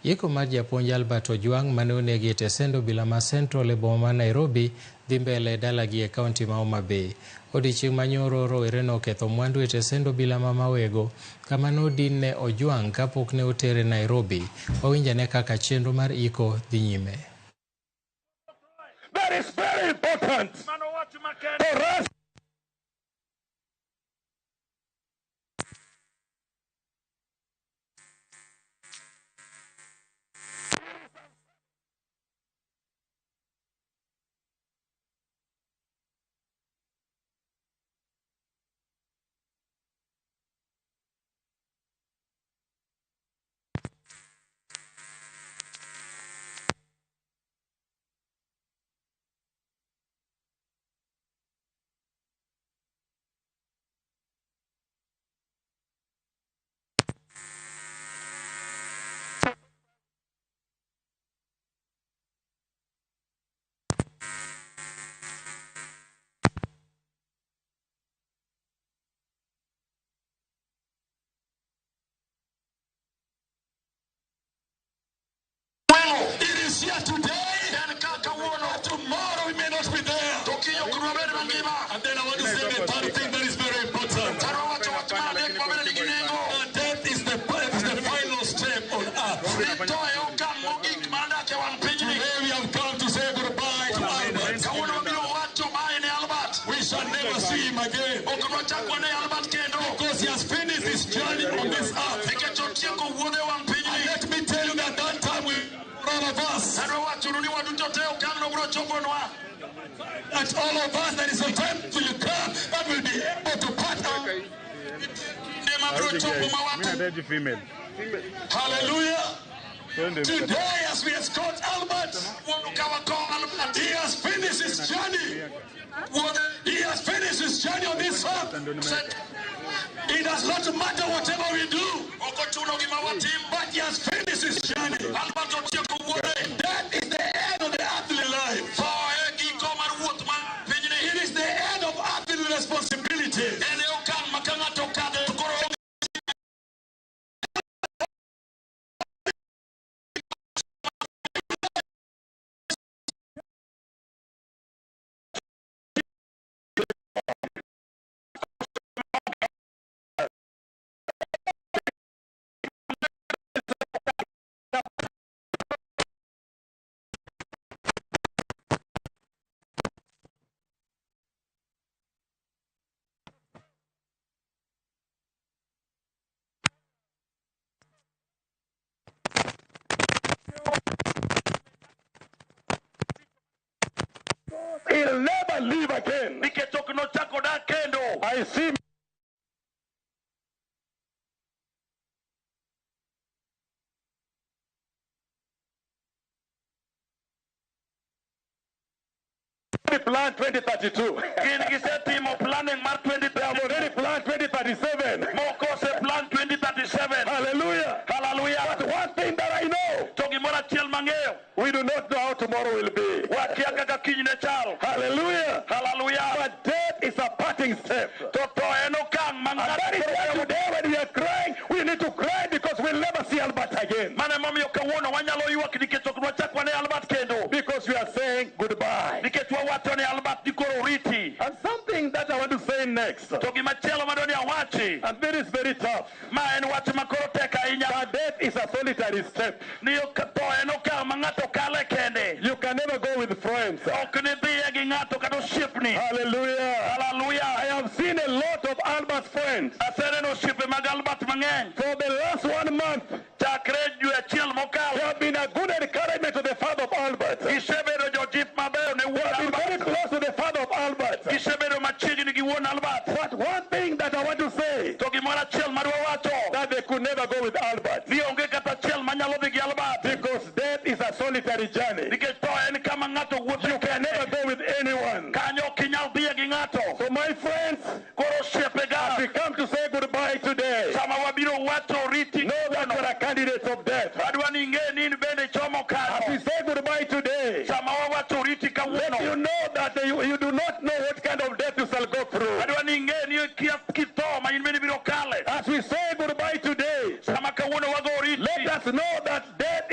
Yiko mar japuonj Albert Ojwang' mane onegi e Tesendo Bilama Central e boma ma Nairobi dhi mbele dalagi e kaunti ma Homa Bay. Odiechieng' manyoro rowere noketho mwandu e Tesendo Bilama mawego kama nodin ne Ojwang' kapok ne otere Nairobi. Wawinjane kaka chenro mar iko dhi nyime. That is very important for us. Here today and tomorrow we may not be there. And then I want to say the third thing that is very important. Death is the final step on earth. Today we have come to say goodbye to Albert. We shall never see him again. Because he has finished his journey on this earth. And let me tell you that time all of us. That all of us, there is a time to you come that will be able to part Hallelujah. Today, as we escort Albert, he has finished his journey. He has finished his journey on this earth. It does not matter whatever we do, but he has finished his journey. That is the end of the earthly life. It is the end of earthly responsibility. He'll never leave again. I see plan 2032. Planning Mark 2030. They have already planned 2037. Plan 2037. Hallelujah. Hallelujah. But one thing that I know, we do not know how tomorrow will be. Hallelujah. Hallelujah. But death is a parting step. And that is why today when we are crying, we need to cry because we'll never see Albert again. Because we are saying goodbye. And something that I want to say next, and that is very tough, that death is a solitary step. You can never go with friends. Hallelujah. Hallelujah. I have seen a lot of Albert's friends. For the last 1 month, they have been a good encouragement to the father of Albert. They have been very close to the father of Albert. But one thing that I want to say, that they could never go with Albert. Because death is a solitary journey. You can never go with anyone. So my friends, as we come to say goodbye today, know that you are candidates of death. As we say goodbye today, let you know that you do not know what kind of death you shall go through. As we say goodbye today, let us know that death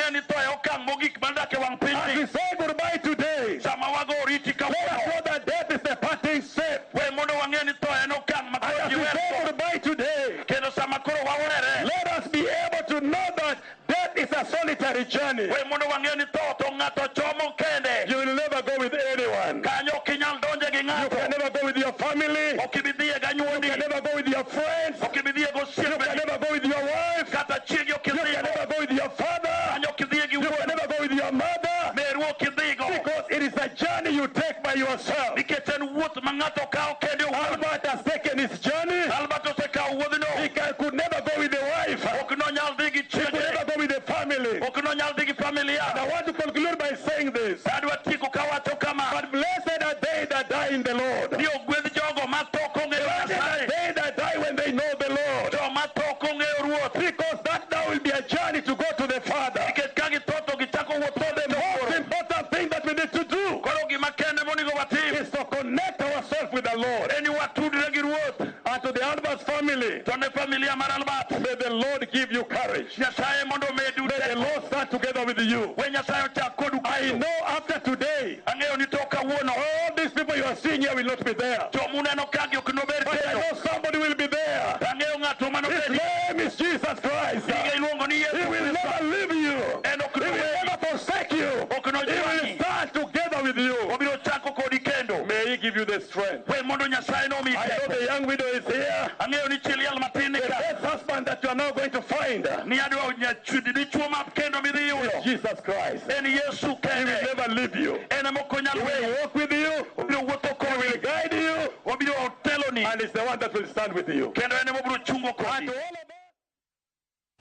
wangeni to e okang mogik mandake wang piny. As we say goodbye today, Sama wago oriti let us kawuono. know that death is the parting step. We mondo wangeni to en okang And makoro as we say jiweto. goodbye today, Kendo sama koro wawere. let us be able to know that death is a solitary journey. We mondo wangeni to ng'ato chomo kende. You will never go with anyone. Kanyo kinyal donje gi You ng'ato. can never go with your family. Okibidhiye ga You nyuondi. can never go with your friends. Okibidhiye go You can siepeni. never go with your wife. Kata chiegi You can okidhigo. never go with your father. Kanyo okidhiye gi You can wuonu. never go with your mother. Meru okidhigo. Because it is a journey you take by yourself. Nikech en wuoth ma ng'ato kawo kende owuon. Albert has taken his journey. Albert osekawo wuodhno. He could never go with the wife. Ok nonyal dhi gi He could chiege. never go with the family. Ok nonyal dhi gi familia. And I want to conclude by saying this. Adwa tieko kawacho kama. But blessed are they that die in the Lord. Ni ogwedh jogo ma tho kong'eyo Blessed are Nyasaye. they that die when they know the Lord. Joma tho kong'eyo Ruoth. Because that now will be a journey to go to the Father. Nikech ka githo to gichako wuoth So the modhi most Wuoro. important thing that we need to do Koro gima kende monego watim is to connect ourselves with the Lord. en ni watudre gi Ruoth. And to the Albert's family, To ne familia mar Albert. may the Lord give you courage. Nyasaye mondo omedu May the teko. Lord stand together with you. We Nyasaye ochak kodu I kendo. know after today, Ang'eyo ni tok kawuono. all these people you are seeing here will not be there. Jomuneno kagi ok nobed But I kendo. know somebody will be there. Ang'eyo ng'ato His manobedi. name is Jesus Christ. Nyinge iluongo ni He Yesu will Kristo. never leave you. En ok He will noweyi. never forsake you. Ok He will nojwang'i. stand together with you. Obiro chako kodi kendo. May He give you the strength. We mondo Nyasaye nomi I know teko. the young widow is here. Ang'eyo ni chiel matin ni The ka. best husband that you are now going to find Ni adwa dichuo ma kendo midhi yudo. is Jesus Christ. En Yesu He will kende. never leave you. En ema ok onyal He will weyo. walk with you. Obiro wuotho He will kodi. guide you. Obiro teloni. And it's the one that will stand with you. Kendo en ema obiro chungo And kodi. to all